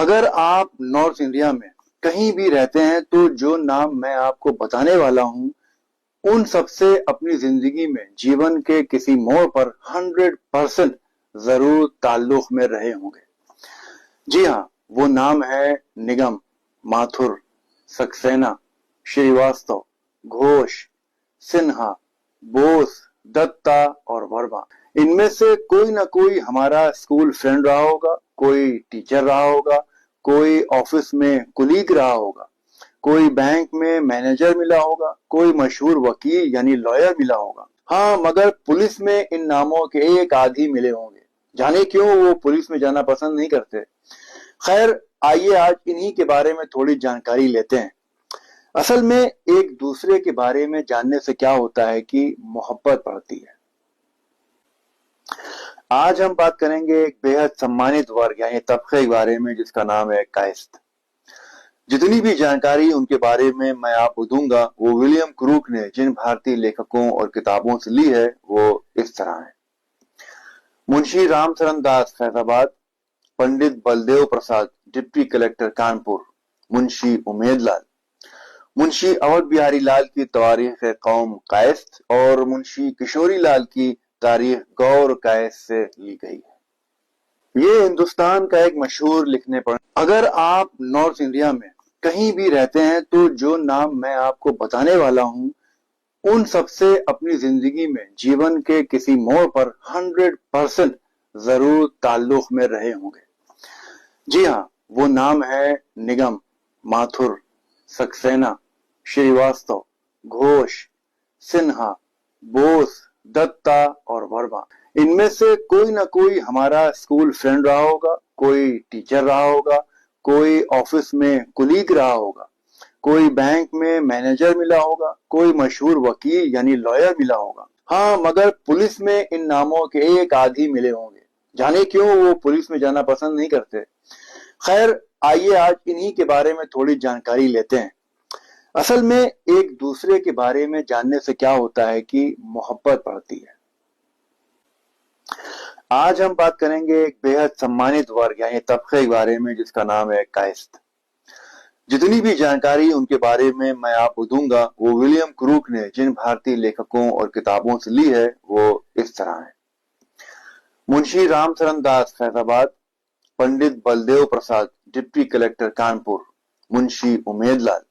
अगर आप north India में कहीं भी रहते हैं तो जो नाम मैं आपको बताने वाला हूं उन सबसे अपनी जिंदगी में जीवन के किसी मोड़ पर 100% जरूर ताल्लुक में रहे होंगे। जी हाँ, वो नाम है निगम, माथुर, सक्सेना, श्रीवास्तव, घोष, सिन्हा, बोस, दत्ता और वर्मा। इनमें से कोई ना कोई हमारा स्कूल फ्रेंड रहा होगा, कोई टीचर रहा होगा, कोई ऑफिस में कुलीग रहा होगा, कोई बैंक में मैनेजर मिला होगा, कोई मशहूर वकील यानी लॉयर मिला होगा। हाँ, मगर पुलिस में इन नामों के एक आध ही मिले होंगे। जाने क्यों वो पुलिस में जाना पसंद नहीं करते। खैर, आइए आज इन्हीं के बारे में थोड़ी जानकारी लेते हैं। असल में एक दूसरे के बारे में जानने से क्या होता है कि मोहब्बत बढ़ती है। आज हम बात करेंगे एक बेहद सम्मानित वर्ग यानी तबके के बारे में जिसका नाम है कायस्थ। जितनी भी जानकारी उनके बारे में मैं आपको दूंगा वो विलियम क्रूक ने जिन भारतीय लेखकों और किताबों से ली है वो इस तरह है। मुंशी रामचरण दास फैजाबाद, पंडित बलदेव प्रसाद डिप्टी कलेक्टर कानपुर, मुंशी उमेदलाल, मुंशी अवध बिहारी लाल की तवारीख कौम कायस्थ और मुंशी किशोरी लाल की तारीख गौर कायस्थ से ली गई है। ये हिंदुस्तान का एक मशहूर लिखने पर। अगर आप नॉर्थ इंडिया में कहीं भी रहते हैं तो जो नाम मैं आपको बताने वाला हूं उन सबसे अपनी जिंदगी में जीवन के किसी मोड़ पर 100% जरूर ताल्लुक में रहे होंगे। जी हाँ, वो नाम है निगम, माथुर, सक्सेना, श्रीवास्तव, घोष, सिन्हा, बोस, दत्ता और वर्मा। इनमें से कोई ना कोई हमारा स्कूल फ्रेंड रहा होगा, कोई टीचर रहा होगा, कोई ऑफिस में कुलीग रहा होगा, कोई बैंक में मैनेजर मिला होगा, कोई मशहूर वकील यानी लॉयर मिला होगा। हाँ, मगर पुलिस में इन नामों के एक आध ही मिले होंगे। जाने क्यों वो पुलिस में जाना पसंद नहीं करते। खैर, आइए आज इन्हीं के बारे में थोड़ी जानकारी लेते हैं। असल में एक दूसरे के बारे में जानने से क्या होता है कि मोहब्बत बढ़ती है। आज हम बात करेंगे एक बेहद सम्मानित वर्ग यानी तबके के बारे में जिसका नाम है कायस्थ। जितनी भी जानकारी उनके बारे में मैं आपको दूंगा वो विलियम क्रूक ने जिन भारतीय लेखकों और किताबों से ली है वो इस तरह है। मुंशी रामचरण दास फैजाबाद, पंडित बलदेव प्रसाद डिप्टी कलेक्टर कानपुर, मुंशी उमेदलाल,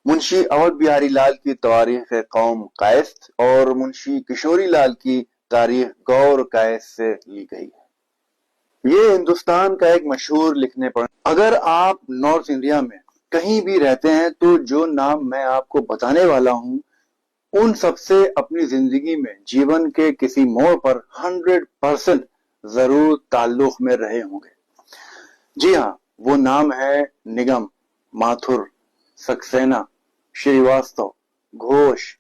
मुंशी अवध बिहारी लाल की तवारीख कौम कायस्थ और मुंशी किशोरी लाल की तारीख गौर कायस्थ से ली गई है। ये हिंदुस्तान का एक मशहूर लिखने पर। अगर आप नॉर्थ इंडिया में कहीं भी रहते हैं तो जो नाम मैं आपको बताने वाला हूं उन सबसे अपनी जिंदगी में जीवन के किसी मोड़ पर 100% जरूर ताल्लुक में रहे होंगे। जी हाँ, वो नाम है निगम, माथुर, सक्सेना, श्रीवास्तव, घोष,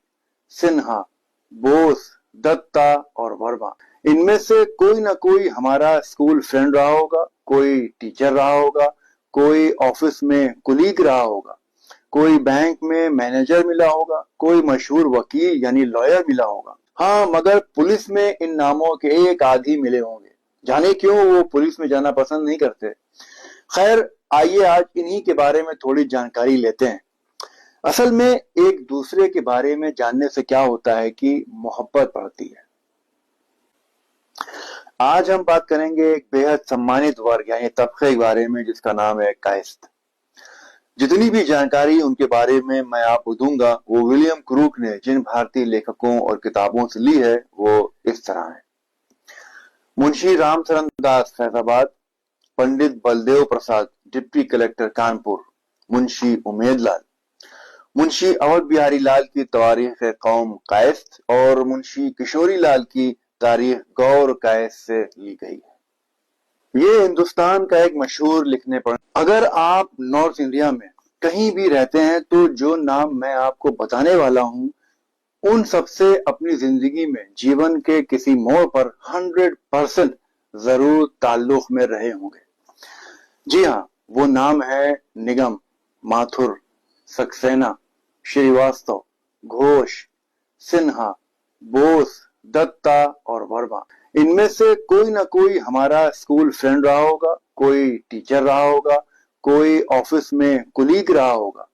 सिन्हा, बोस, दत्ता और वर्मा। इनमें से कोई ना कोई हमारा स्कूल फ्रेंड रहा होगा, कोई टीचर रहा होगा, कोई ऑफिस में कुलीग रहा होगा, कोई बैंक में मैनेजर मिला होगा, कोई मशहूर वकील यानी लॉयर मिला होगा। हाँ, मगर पुलिस में इन नामों के एक आध ही मिले होंगे। जाने क्यों वो पुलिस में जाना पसंद नहीं करते। खैर, आइए आज इन्हीं के बारे में थोड़ी जानकारी लेते हैं। असल में एक दूसरे के बारे में जानने से क्या होता है कि मोहब्बत बढ़ती है। आज हम बात करेंगे एक बेहद सम्मानित वर्ग यानी तबके के बारे में जिसका नाम है कायस्थ। जितनी भी जानकारी उनके बारे में मैं आपको दूंगा वो विलियम क्रूक ने जिन भारतीय लेखकों और किताबों से ली है वो इस तरह है। मुंशी रामचरण दास फैजाबाद, पंडित बलदेव प्रसाद डिप्टी कलेक्टर कानपुर, मुंशी उमेदलाल, मुंशी अवध बिहारी लाल की तवारीख कौम कायस्थ और मुंशी किशोरी लाल की तारीख गौर कायस्थ से ली गई है। ये हिंदुस्तान का एक मशहूर लिखने पर। अगर आप नॉर्थ इंडिया में कहीं भी रहते हैं तो जो नाम मैं आपको बताने वाला हूं उन सबसे अपनी जिंदगी में जीवन के किसी मोड़ पर 100% जरूर ताल्लुक में रहे होंगे। जी हाँ, वो नाम है निगम, माथुर, सक्सेना, श्रीवास्तव, घोष, सिन्हा, बोस, दत्ता और वर्मा। इनमें से कोई ना कोई हमारा स्कूल फ्रेंड रहा होगा, कोई टीचर रहा होगा, कोई ऑफिस में कुलीग रहा होगा,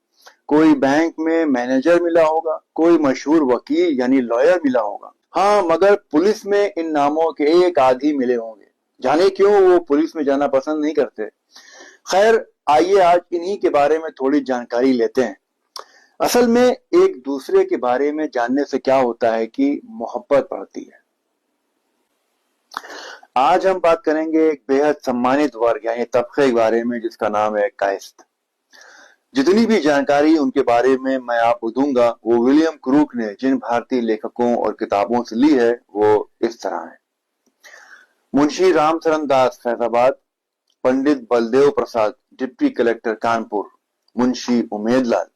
कोई बैंक में मैनेजर मिला होगा, कोई मशहूर वकील यानी लॉयर मिला होगा। हाँ, मगर पुलिस में इन नामों के एक आध ही मिले होंगे। जाने क्यों वो पुलिस में जाना पसंद नहीं करते। खैर, आइए आज इन्हीं के बारे में थोड़ी जानकारी लेते हैं। असल में एक दूसरे के बारे में जानने से क्या होता है कि मोहब्बत बढ़ती है। आज हम बात करेंगे एक बेहद सम्मानित वर्ग यानी तबके के बारे में जिसका नाम है कायस्थ। जितनी भी जानकारी उनके बारे में मैं आपको दूंगा वो विलियम क्रूक ने जिन भारतीय लेखकों और किताबों से ली है वो इस तरह है। मुंशी रामचरण दास फैजाबाद, पंडित बलदेव प्रसाद डिप्टी कलेक्टर कानपुर, मुंशी उमेदलाल,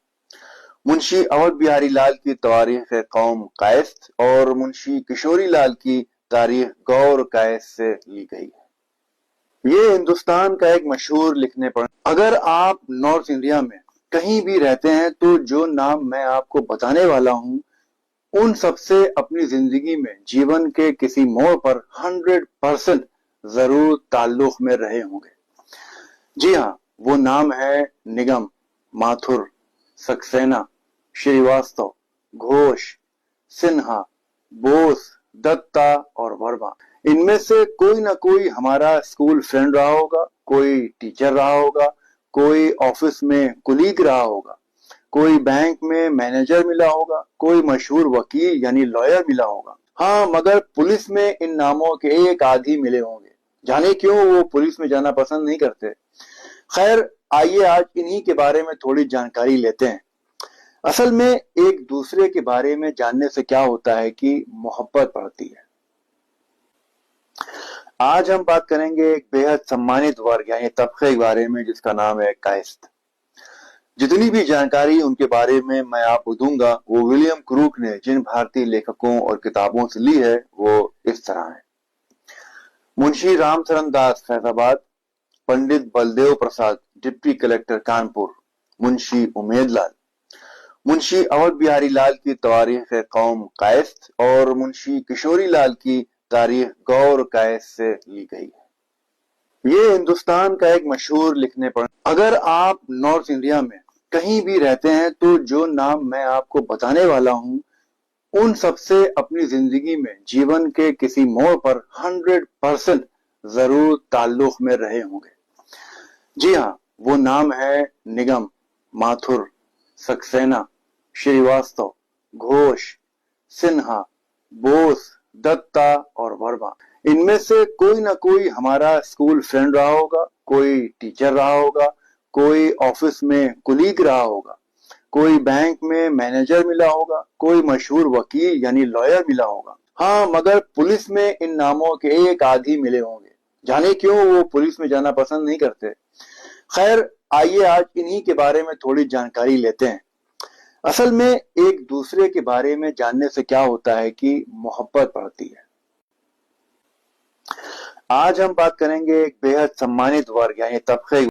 मुंशी अवध बिहारी लाल की तवारीख कौम कायस्थ और मुंशी किशोरी लाल की तारीख गौर कायस्थ से ली गई है। ये हिंदुस्तान का एक मशहूर लिखने पर अगर आप नॉर्थ इंडिया में कहीं भी रहते हैं तो जो नाम मैं आपको बताने वाला हूं उन सबसे अपनी जिंदगी में जीवन के किसी मोड़ पर 100% जरूर ताल्लुक में रहे होंगे। जी हाँ, वो नाम है निगम, माथुर, सक्सेना, श्रीवास्तव, घोष, सिन्हा, बोस, दत्ता और वर्मा। इनमें से कोई ना कोई हमारा स्कूल फ्रेंड रहा होगा, कोई टीचर रहा होगा, कोई ऑफिस में कुलीग रहा होगा, कोई बैंक में मैनेजर मिला होगा, कोई मशहूर वकील यानी लॉयर मिला होगा। हाँ, मगर पुलिस में इन नामों के एक आध ही मिले होंगे। जाने क्यों वो पुलिस में जाना पसंद नहीं करते। खैर, आइए आज इन्हीं के बारे में थोड़ी जानकारी लेते हैं। असल में एक दूसरे के बारे में जानने से क्या होता है कि मोहब्बत बढ़ती है। आज हम बात करेंगे एक बेहद सम्मानित वर्ग यानी तबके के बारे में जिसका नाम है कायस्थ। जितनी भी जानकारी उनके बारे में मैं आपको दूंगा वो विलियम क्रूक ने जिन भारतीय लेखकों और किताबों से ली है वो इस तरह है। मुंशी रामचरण दास फैजाबाद, पंडित बलदेव प्रसाद डिप्टी कलेक्टर कानपुर, मुंशी उमेदलाल, मुंशी अवध बिहारी लाल की तवारीख कौम कायस्थ और मुंशी किशोरी लाल की तारीख गौर कायस्थ से ली गई है। ये हिंदुस्तान का एक मशहूर लिखने पर अगर आप नॉर्थ इंडिया में कहीं भी रहते हैं तो जो नाम मैं आपको बताने वाला हूं उन सबसे अपनी जिंदगी में जीवन के किसी मोड़ पर 100% जरूर ताल्लुक में रहे होंगे। जी हाँ, वो नाम है निगम, माथुर, सक्सेना, श्रीवास्तव, घोष, सिन्हा, बोस, दत्ता और वर्मा। इनमें से कोई ना कोई हमारा स्कूल फ्रेंड रहा होगा, कोई टीचर रहा होगा, कोई ऑफिस में कुलीग रहा होगा, कोई बैंक में मैनेजर मिला होगा, कोई मशहूर वकील यानी लॉयर मिला होगा। हाँ, मगर पुलिस में इन नामों के एक आध ही मिले होंगे। जाने क्यों वो पुलिस में जाना पसंद नहीं करते। खैर, आइए आज इन्हीं के बारे में थोड़ी जानकारी लेते हैं। असल में एक दूसरे के बारे में जानने से क्या होता है कि मोहब्बत बढ़ती है। आज हम बात करेंगे एक बेहद सम्मानित वर्ग यानी तबके